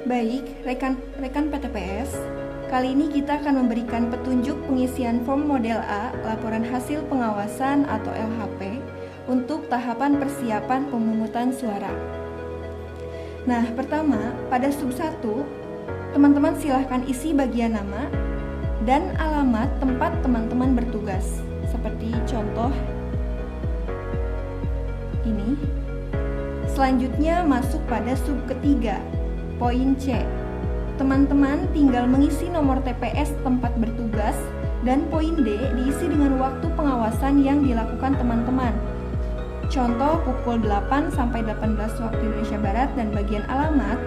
Baik, rekan PTPS, kali ini kita akan memberikan petunjuk pengisian form model A, laporan hasil pengawasan atau LHP, untuk tahapan persiapan pemungutan suara. Nah, pertama, pada sub 1, teman-teman silahkan isi bagian nama dan alamat tempat teman-teman bertugas, seperti contoh ini. Selanjutnya masuk pada sub ketiga, poin C. Teman-teman tinggal mengisi nomor TPS tempat bertugas dan poin D diisi dengan waktu pengawasan yang dilakukan teman-teman. Contoh pukul 8 sampai 18 waktu Indonesia Barat dan bagian alamat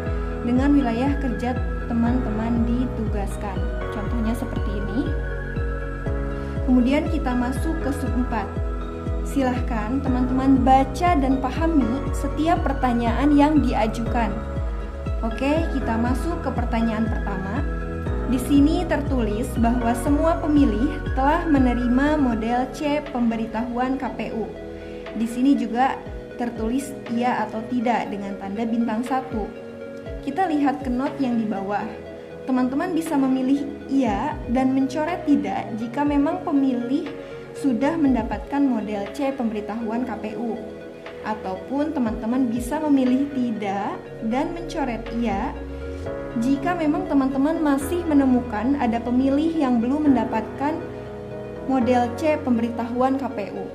dengan wilayah kerja teman-teman ditugaskan. Contohnya seperti ini. Kemudian kita masuk ke sub 4. Silahkan teman-teman baca dan pahami setiap pertanyaan yang diajukan. Oke, kita masuk ke pertanyaan pertama. Di sini tertulis bahwa semua pemilih telah menerima model C pemberitahuan KPU. Di sini juga tertulis iya atau tidak dengan tanda bintang 1. Kita lihat ke not yang di bawah. Teman-teman bisa memilih iya dan mencoret tidak jika memang pemilih sudah mendapatkan model C pemberitahuan KPU. Ataupun teman-teman bisa memilih tidak dan mencoret iya jika memang teman-teman masih menemukan ada pemilih yang belum mendapatkan model C pemberitahuan KPU.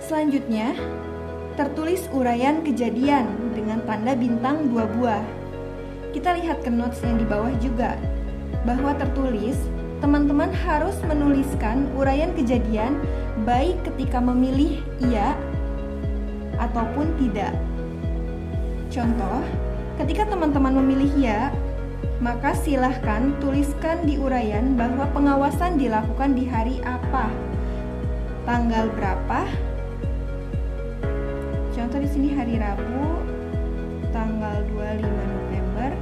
Selanjutnya, tertulis uraian kejadian dengan tanda bintang 2 buah. Kita lihat ke notes yang di bawah juga, bahwa tertulis teman-teman harus menuliskan uraian kejadian baik ketika memilih iya ataupun tidak. Contoh, ketika teman-teman memilih ya, maka silahkan tuliskan di uraian bahwa pengawasan dilakukan di hari apa, tanggal berapa. Contoh di sini hari Rabu, tanggal 25 November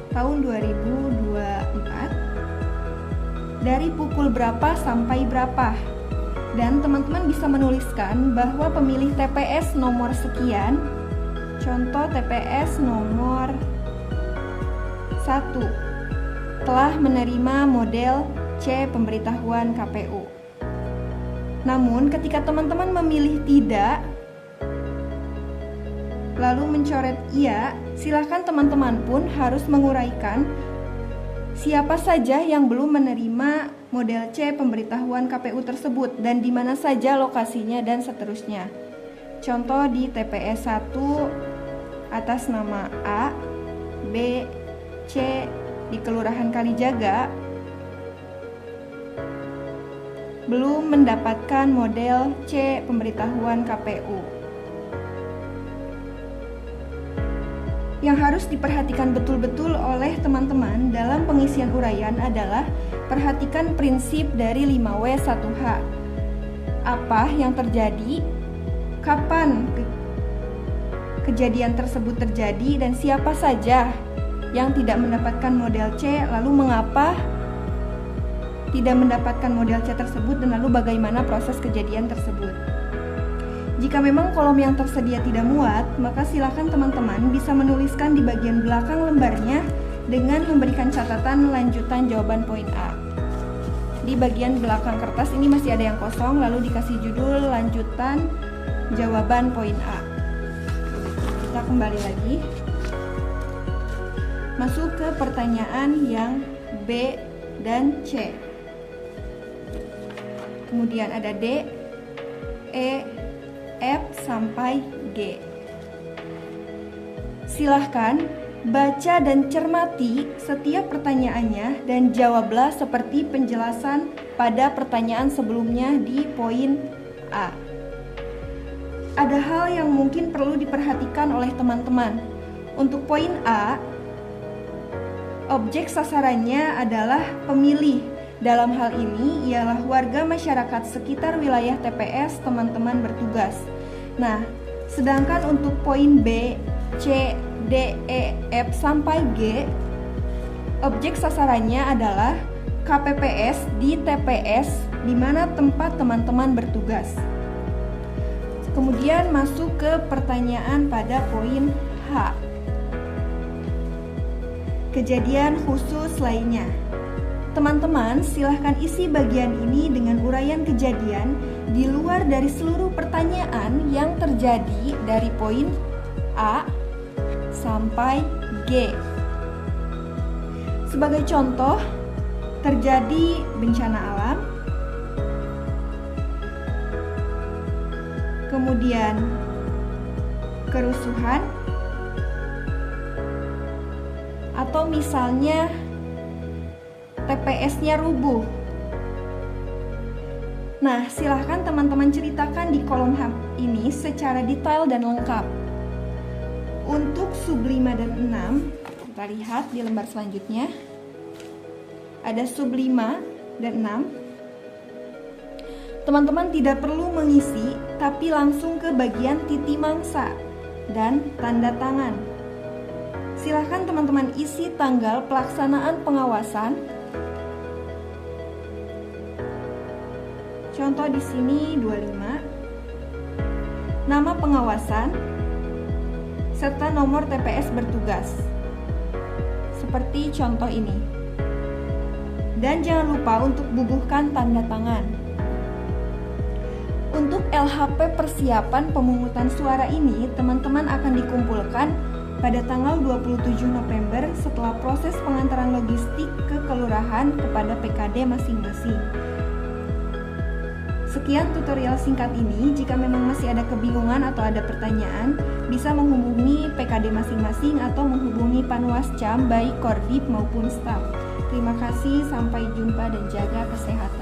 tahun 2024, dari pukul berapa sampai berapa. Dan teman-teman bisa menuliskan bahwa pemilih TPS nomor sekian, contoh TPS nomor 1, telah menerima model C pemberitahuan KPU. Namun ketika teman-teman memilih tidak, lalu mencoret iya, silakan teman-teman pun harus menguraikan siapa saja yang belum menerima model C pemberitahuan KPU tersebut dan di mana saja lokasinya dan seterusnya. Contoh di TPS 1 atas nama A, B, C di Kelurahan Kalijaga belum mendapatkan model C pemberitahuan KPU. Yang harus diperhatikan betul-betul oleh teman-teman dalam pengisian uraian adalah perhatikan prinsip dari 5W1H. Apa yang terjadi, kapan kejadian tersebut terjadi, dan siapa saja yang tidak mendapatkan model C, lalu mengapa tidak mendapatkan model C tersebut, dan lalu bagaimana proses kejadian tersebut. Jika memang kolom yang tersedia tidak muat, maka silakan teman-teman bisa menuliskan di bagian belakang lembarnya dengan memberikan catatan lanjutan jawaban poin A. Di bagian belakang kertas ini masih ada yang kosong, lalu dikasih judul lanjutan jawaban poin A. Kita kembali lagi. Masuk ke pertanyaan yang B dan C. Kemudian ada D, E, F sampai G. Silahkan baca dan cermati setiap pertanyaannya dan jawablah seperti penjelasan pada pertanyaan sebelumnya di poin A. Ada hal yang mungkin perlu diperhatikan oleh teman-teman. Untuk poin A, objek sasarannya adalah pemilih. Dalam hal ini ialah warga masyarakat sekitar wilayah TPS teman-teman bertugas. Nah, sedangkan untuk poin B, C, D, E, F sampai G, objek sasarannya adalah KPPS di TPS di mana tempat teman-teman bertugas. Kemudian masuk ke pertanyaan pada poin H. kejadian khusus lainnya. Teman-teman, silahkan isi bagian ini dengan uraian kejadian di luar dari seluruh pertanyaan yang terjadi dari poin A sampai G. Sebagai contoh, terjadi bencana alam, kemudian kerusuhan, atau misalnya TPS-nya rubuh. Nah, silahkan teman-teman ceritakan di kolom ini secara detail dan lengkap. Untuk sub 5 dan 6, kita lihat di lembar selanjutnya. Ada sub 5 dan 6. Teman-teman tidak perlu mengisi, tapi langsung ke bagian titi mangsa dan tanda tangan. Silahkan teman-teman isi tanggal pelaksanaan pengawasan. Contoh di sini 25, nama pengawasan, serta nomor TPS bertugas. Seperti contoh ini. Dan jangan lupa untuk bubuhkan tanda tangan. Untuk LHP persiapan pemungutan suara ini, teman-teman akan dikumpulkan pada tanggal 27 November setelah proses pengantaran logistik ke kelurahan kepada PKD masing-masing. Sekian tutorial singkat ini. Jika memang masih ada kebingungan atau ada pertanyaan, bisa menghubungi PKD masing-masing atau menghubungi Panwascam baik Korbib maupun staf. Terima kasih, sampai jumpa dan jaga kesehatan.